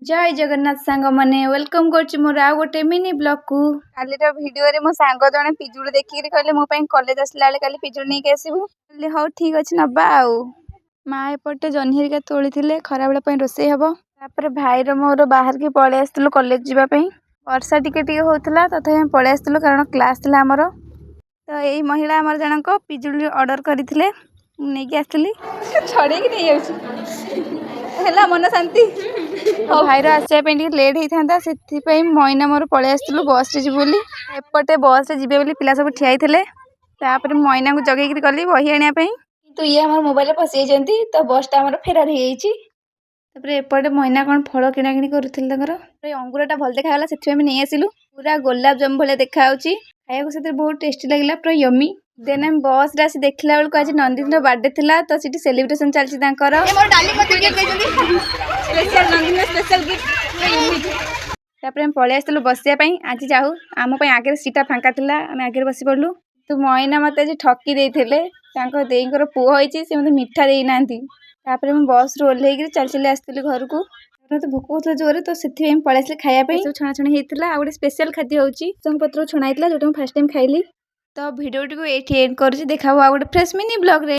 जय जगन्नाथ सांग मैंने वेलकम कर मोर आउ गोटे मिनी ब्लॉग को काली भिडियो रे मो सांग जने पिजुड़ी देखिक कहले मो कॉलेज आसला बेले काली पिजुड़ी नहीं के आसबू हाँ ठीक अच्छे नबा आउ माँ एपटे जह्नी हरिका तोड़ी खरा बेला रोसे हम तापर भाई मोर बाहर की पलि आसलु कॉलेज जावाई वर्षा टिके होता तथा पलि आसलु कारण क्लास थी आमर तो यही महिला आमर जनक पिजुड़ी ऑर्डर करते नहीं आसली छड़े नहीं है मन शांति भाईर आसवाई लेट होता से मैना मोर पलि आसलु बस रे बोली एपटे बस रे जी बोली पिला सब ठिया तापर मैना को जगेगी गली बही आने तो ये आम मोबाइल फसी जाती तो बसटा आम फेरार हो एपटे मैना कौन फल किणा कि कर अंगूरटा भल देखा से नहीं आसिलु पूरा गोलाप जामु भाई देखा खाया से बहुत टेस्टी लगे पूरा यमी देन आम बस रे आसी देखला बेलू आज नंदिनी बर्थडे थिला तो सीटी सेलिब्रेशन चलती पलि आसलु बसापी आज जाऊ आम आगे सीटा फांका था आम आगे बसी पड़लु तो मैना मत आज ठकी देते देर पुओ होती से मत मिठा देना मुझे बस रू ओह्ल चल चली आसती घर को तो भोक होता जोर तो से पलि आस खायापी सब छणाछणी होता गोटे स्पेशल खाद्य हूँ पत्र छणा होता जो फर्स्ट टाइम खाइली तो भिडियो टी एंड कर देखा आ गोटे फ्रेश मिनी ब्लॉग रे।